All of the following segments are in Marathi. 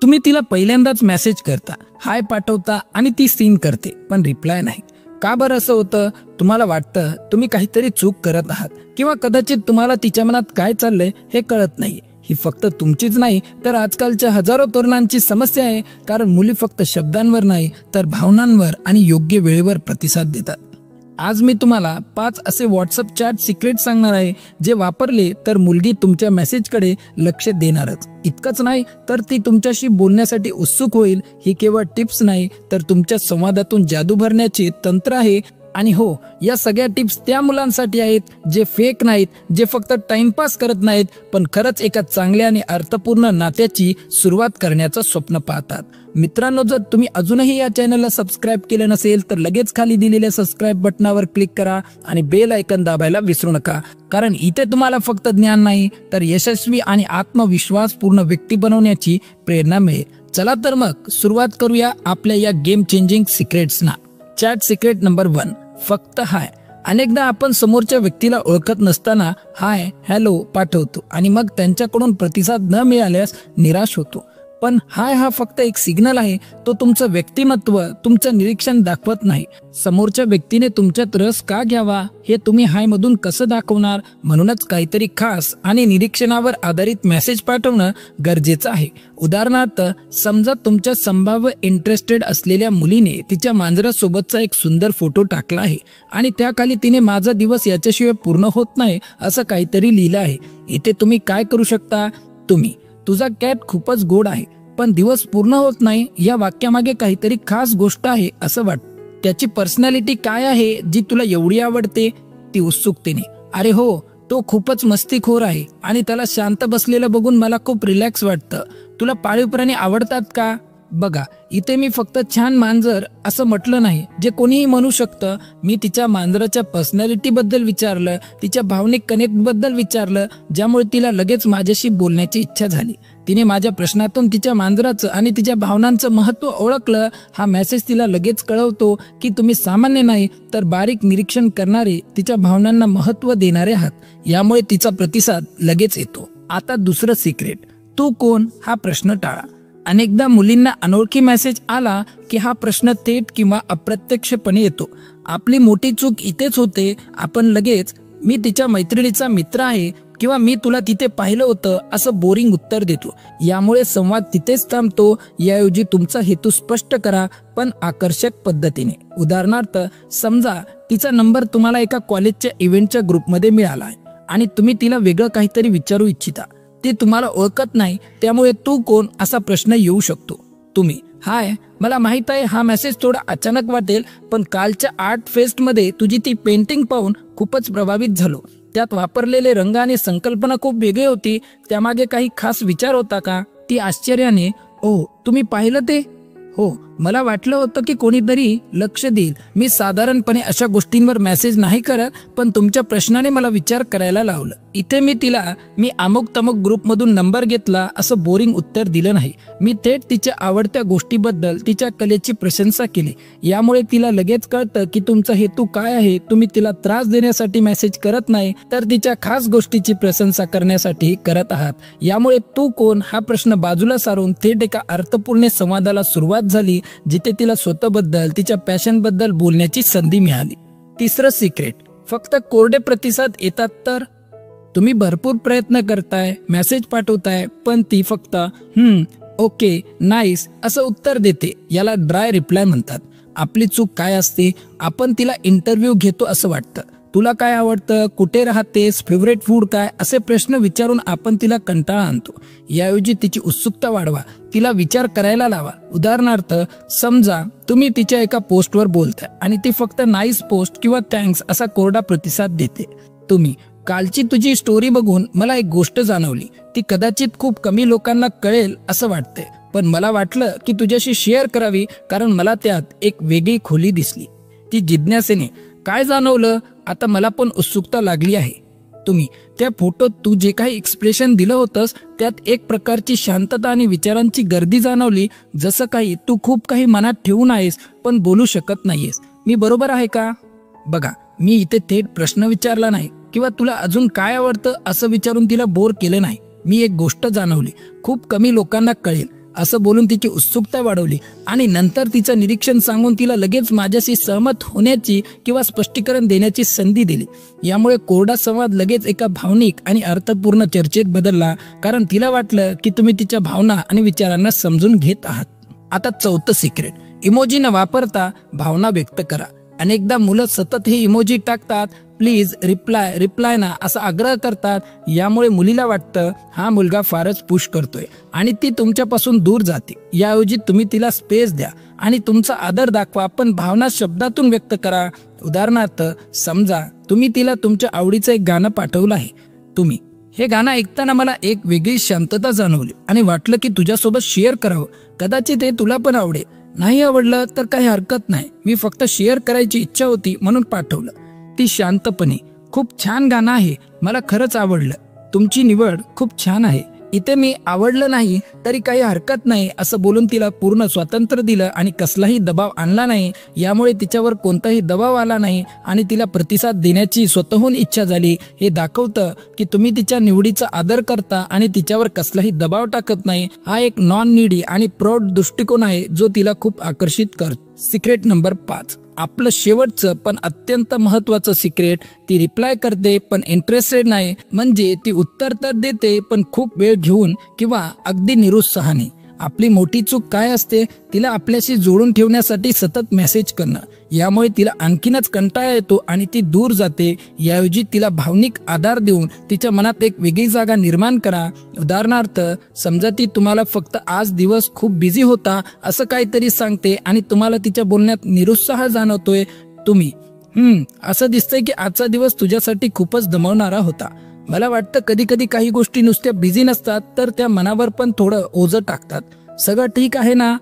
तुम्ही तिला पहिल्यांदाच मेसेज करता, हाय पाठवता आणि ती सीन करते, पण रिप्लाय नाही. का बरं असं होतं? तुम्हाला वाटतं तुम्ही काहीतरी चूक करत आहात, किंवा कदाचित तुम्हाला तिच्या मनात काय चाललंय हे कळत नाही. ही फक्त तुमचीच नाही तर आजकालच्या हजारो तरुणांची समस्या आहे, कारण मुली फक्त शब्दांवर नाही तर भावनांवर आणि योग्य वेळेवर प्रतिसाद देतात. आज मी तुम्हाला 5 असे व्हॉट्सअप चॅट सिक्रेट सांगणार आहे, जे वापरले तर मुलगी तुमच्या मेसेजकडे लक्ष देणारच. इतकंच नाही तर ती तुमच्याशी बोलण्यासाठी उत्सुक होईल. ही केवळ टिप्स नाही तर तुमच्या संवादातून जादू भरण्याचे तंत्र आहे. आणि हो, या सगळ्या टिप्स त्या मुलांसाठी आहेत जे फेक नाहीत, जे फक्त टाइमपास करत नाहीत, पण खरंच एका चांगल्या आणि अर्थपूर्ण नात्याची सुरुवात करण्याचं स्वप्न पाहतात. मित्रांनो, जर तुम्ही अजूनही या चॅनलला सबस्क्राईब केलं नसेल तर लगेच खाली दिलेल्या सबस्क्राईब बटनावर क्लिक करा आणि बेल आयकॉन दाबायला विसरू नका, कारण इथे तुम्हाला फक्त ज्ञान नाही तर यशस्वी आणि आत्मविश्वासपूर्ण व्यक्ती बनवण्याची प्रेरणा मिळेल. चला तर मग सुरुवात करूया आपल्या या गेम चेंजिंग सिक्रेट्सना. चॅट सिक्रेट नंबर 1, फक्त हाय. अनेकदा आपण समोरच्या व्यक्तीला ओळखत नसताना हाय, हॅलो पाठवतो आणि मग त्यांच्याकडून प्रतिसाद न मिळाल्यास निराश होतो. पण हाय हा फक्त एक सिग्नल आहे. तो तुमचं व्यक्तिमत्व, तुमचं निरीक्षण दाखवत नाही. समोरच्या व्यक्तीने तुमच्यात रस का घ्यावा हे तुम्ही हाय मधून कसं दाखवणार? म्हणूनच काहीतरी खास आणि निरीक्षणावर आधारित मेसेज पाठवणं गरजेचं आहे. उदाहरणार्थ, समजा तुमच्या संभाव्य इंटरेस्टेड असलेल्या मुलीने तिच्या मांजरासोबतचा एक सुंदर फोटो टाकला आहे आणि त्याखाली तिने माझा दिवस याच्याशिवाय पूर्ण होत नाही असं काहीतरी लिहिलं आहे. इथे तुम्ही काय करू शकता? तुझा कॅट खूपच गोड आहे पण दिवस पूर्ण होत नाही या वाक्यामागे काहीतरी खास गोष्ट आहे असं वाटतं. त्याची पर्सनॅलिटी काय आहे जी तुला एवढी आवडते? ती उत्सुकतेने, अरे हो, तो खूपच मस्तीखोर आहे आणि त्याला शांत बसलेलं बघून मला खूप रिलॅक्स वाटतं. तुला पाळीव प्राणी आवडतात का? बघा, इथे मी फक्त छान मांजर असं म्हटलं नाही, जे कोणीही म्हणू शकतं. मी तिच्या मांजराच्या पर्सनॅलिटी बद्दल विचारलं, तिच्या भावनिक कनेक्ट बद्दल विचारलं, ज्यामुळे तिला लगेच माझ्याशी बोलण्याची इच्छा झाली. तिने माझ्या प्रश्नातून तिच्या मांजराचं आणि तिच्या भावनांचं महत्त्व ओळखलं. हा मेसेज तिला लगेच कळवतो की तुम्ही सामान्य नाही तर बारीक निरीक्षण करणारे, तिच्या भावनांना महत्त्व देणारे आहात. यामुळे तिचा प्रतिसाद लगेच येतो. आता दुसरं सिक्रेट, तू कोण हा प्रश्न टाळा. अनेकदा मुलींना अनोळखी मेसेज आला की हा प्रश्न थेट किंवा अप्रत्यक्षपणे येतो. आपली मोठी चूक इथेच होते. आपण लगेच मी तिच्या मैत्रिणीचा मित्र आहे किंवा मी तुला तिथे पाहिलं होतं असं बोरिंग उत्तर देतो. यामुळे संवाद तिथेच थांबतो. याऐवजी तुमचा हेतू स्पष्ट करा, पण आकर्षक पद्धतीने. उदाहरणार्थ, समजा तिचा नंबर तुम्हाला एका कॉलेजच्या इव्हेंटच्या ग्रुपमध्ये मिळाला आहे आणि तुम्ही तिला वेगळं काहीतरी विचारू इच्छिता. ती तुम्हाला ओळखत नाही, त्यामुळे तू कोण असा प्रश्न येऊ शकतो. हाय, मला माहित आहे हा मेसेज थोडा अचानक वाटेल, पण कालच्या आर्ट फेस्टमध्ये तुझी ती पेंटिंग पाहून खूपच प्रभावित झालो. त्यात वापरलेले रंग आणि संकल्पना खूप वेगळी होती. त्यामागे काही खास विचार होता का? ती आश्चर्याने, ओ, तुम्ही पाहिलं ते? हो, मला वाटलं होतं की कोणीतरी लक्ष देईल. मी साधारणपणे अशा गोष्टींवर मेसेज नाही करत, पण तुमच्या प्रश्नाने मला विचार करायला लावलं. इथे मी तिला मी अमुक तमुक ग्रुपमधून नंबर घेतला असं बोरिंग उत्तर दिलं नाही. मी थेट तिच्या आवडत्या गोष्टीबद्दल, तिच्या कलेची प्रशंसा केली. यामुळे तिला लगेच कळतं की तुमचा हेतू काय आहे. तुम्ही तिला त्रास देण्यासाठी मेसेज करत नाही तर तिच्या खास गोष्टीची प्रशंसा करण्यासाठी करत आहात. यामुळे तू कोण हा प्रश्न बाजूला सारून थेट एका अर्थपूर्ण संवादाला सुरुवात झाली, जिथे तिला स्वतःबद्दल, तिच्या पॅशन बद्दल बोलण्याची संधी मिळाली. तिसरं सिक्रेट, फक्त कोरडे प्रतिसाद येतात तर? तुम्ही भरपूर प्रयत्न करताय, मेसेज पाठवताय, पण ती फक्त ओके, नाईस असं उत्तर देते. याला ड्राय रिप्लाय म्हणतात. आपली चूक काय असते? आपण तिला इंटरव्ह्यू घेतो असं वाटतं. तुला काय आवडतं, कुठे राहतेस, फेवरेट फूड काय, असे प्रश्न विचारून आपण तिला कंटाळा आणतो. याऐवजी तिची उत्सुकता वाढवा, तिला विचार करायला लावा. उदाहरणार्थ, समजा तुम्ही तिच्या एका पोस्टवर बोलताय आणि ती फक्त नाईस पोस्ट किंवा थँक्स असा कोरडा प्रतिसाद देते. कालची तुझी स्टोरी बघून मला एक गोष्ट जाणवली. ती कदाचित खूप कमी लोकांना कळेल असं वाटते, पण मला वाटलं की तुझ्याशी शेअर करावी, कारण मला त्यात एक वेगळी खोली दिसली. ती जिज्ञासेने, काय जाणवलं? आता मला पण उत्सुकता लागली आहे. त्या फोटोत तू जे काही एक्सप्रेशन दिलं होतंस त्यात एक प्रकारची शांतता आणि विचारांची गर्दी जाणवली, जसं काही तू खूप काही मनात ठेवून आहेस पण बोलू शकत नाहीयेस. मी बरोबर आहे का? बघा, मी इथे थेट प्रश्न विचारला नाही किंवा तुला अजून काय आवडतं असं विचारून तिला बोर केलं नाही. मी एक गोष्ट जाणवली, खूप कमी लोकांना कळेल, असं बोलून तिची उत्सुकता वाढवली आणि नंतर तिचं निरीक्षण सांगून तिला लगेच माझ्याशी सहमत होण्याची किंवा स्पष्टीकरण देण्याची संधी दिली। यामुळे कोरडा संवाद लगेच एका भावनिक आणि अर्थपूर्ण चर्चेत बदलला, कारण तिला वाटलं की तुम्ही तिच्या भावना आणि विचारांना समजून घेत आहात। आता चौथं सिक्रेट, इमोजी न वापरता भावना व्यक्त करा। अनेकदा मुलं सतत हे इमोजी टाकतात, प्लीज, रिप्लाय ना असा आग्रह करतात। यामुळे मुलीला वाटतं हा मुलगा फारच पुश करतोय आणि ती तुमच्यापासून दूर जाते। याऐवजी तुम्ही तिला स्पेस द्या आणि तुमचा आदर दाखवा, पण भावना शब्दातून व्यक्त करा। उदाहरणार्थ, समजा तुम्ही तिला तुमच्या आवडीचं एक गाणं पाठवलं आहे। तुम्ही हे गाणं ऐकताना मला एक वेगळी शांतता जाणवली आणि वाटलं की तुझ्यासोबत शेअर करावं, कदाचित हे तुला पण आवडेल। नाही आवडलं तर काही हरकत नाही, मी फक्त शेअर करायची इच्छा होती म्हणून पाठवलं। ती शांतपणे, खूप छान गाणं आहे, मला खरंच आवडलं, तुमची निवड खूप छान आहे, इथे मी आवडलं नाही तरी काही हरकत नाही असं बोलून तिला पूर्ण स्वातंत्र्य दिलं आणि कसलाही दबाव आणला नाही। यामुळे तिच्यावर कोणताही दबाव आला नाही आणि तिला प्रतिसाद देण्याची स्वतःहून इच्छा झाली। हे दाखवतं की तुम्ही तिच्या निवडीचा आदर करता आणि तिच्यावर कसलाही दबाव टाकत नाही। हा एक नॉन नीडी आणि प्रौढ दृष्टिकोन आहे जो तिला खूप आकर्षित करतो। सिक्रेट नंबर 5, आपलं शेवटचं पण अत्यंत महत्वाचं सिक्रेट, ती रिप्लाय करते पण इंटरेस्टेड नाही, म्हणजे ती उत्तर तर देते पण खूप वेळ घेऊन किंवा अगदी निरुत्साहाने। आपली मोठी चूक काय असते, तिला आपल्याशी जोडून ठेवण्यासाठी सतत मेसेज करणं। यामुळे तिला आणखीनच कंटाळा येतो आणि ती दूर जाते। याऐवजी तिला भावनिक आधार देऊन तिच्या मनात एक वेगळी जागा निर्माण करा। उदाहरणार्थ, समजा ती तुम्हाला फक्त आज दिवस खूप बिझी होता असं काहीतरी सांगते आणि तुम्हाला तिच्या बोलण्यात निरुत्साह जाणवतोय। तुम्ही असं दिसतंय की आजचा दिवस तुझ्यासाठी खूपच दमवणारा होता। मला वाटतं कधी कधी काही गोष्टी नुसत्या बिझी नसतात तर त्या मनावर पण थोडं ओझं टाकतात। सगळं ठीक आहे ना?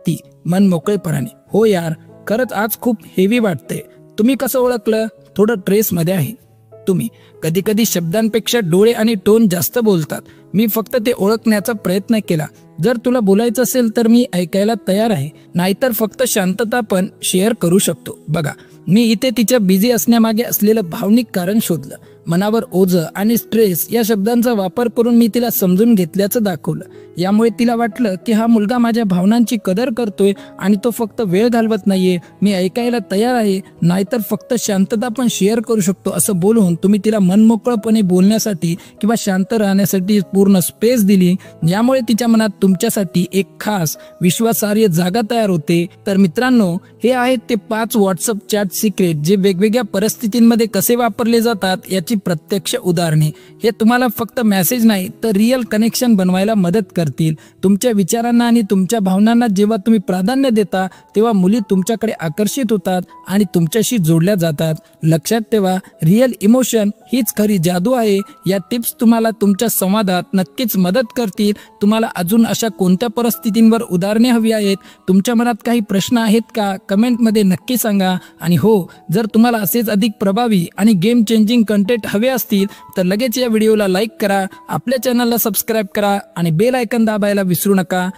ती मन मोकळेपणाने, हो यार, खरंच आज खूप हेवी वाटतंय। तुम्ही कसं ओळखलं? थोडं ट्रेस मध्ये आहे। तुम्ही कधी कधी शब्दांपेक्षा डोळे आणि टोन जास्त बोलतात। मी फक्त ते ओळखण्याचा प्रयत्न केला। जर तुला बोलायचं असेल तर मी ऐकायला तयार आहे, नाहीतर फक्त शांतता पण शेअर करू शकतो। बघा, मी इथे तिच्या बिझी असण्यामागे असलेलं भावनिक कारण शोधलं। मनावर ओझं आणि स्ट्रेस या शब्दांचा वापर करून मी तिला समजून घेतल्याचं दाखवलं। यामुळे तिला वाटलं की हा मुलगा माझ्या भावनांची कदर करतोय आणि तो फक्त वेळ घालवत नाहीये। मी ऐकायला तयार आहे, नाहीतर फक्त शांतता पण शेअर करू शकतो असं बोलून तुम्ही तिला मनमोकळपणे बोलण्यासाठी किंवा शांत राहण्यासाठी पूर्ण स्पेस दिली। यामुळे तिच्या मनात तुमच्यासाठी एक खास विश्वासार्ह जागा तयार होते। तर मित्रांनो, हे आहेत ते 5 व्हॉट्सअप चॅट सिक्रेट जे वेगवेगळ्या परिस्थितींमध्ये कसे वापरले जातात याची प्रत्यक्ष उदाहरणे। हे तुम्हाला फक्त मेसेज नाही तर रिअल कनेक्शन बनवायला मदत करतील। तुमच्या विचारांना आणि तुमच्या भावनांना जेव्हा तुम्ही प्राधान्य देता तेव्हा मुली तुमच्याकडे आकर्षित होतात आणि तुमच्याशी जोडल्या जातात। लक्षात ठेवा, रिअल इमोशन हीच खरी जादू आहे। या टिप्स तुम्हाला तुमच्या संवादात नक्कीच मदत करतील। तुम्हाला अजून अशा कोणत्या परिस्थितींवर उदाहरणे हवी आहेत? तुमच्या मनात काही प्रश्न आहेत का? कमेंटमध्ये नक्की सांगा। आणि हो, जर तुम्हाला असेच अधिक प्रभावी आणि गेम चेंजिंग कंटेंट हवे असतील तर लगेच या व्हिडिओला लाईक करा, आपल्या चॅनलला सबस्क्राईब करा आणि बेल आयकॉन दाबायला विसरू नका।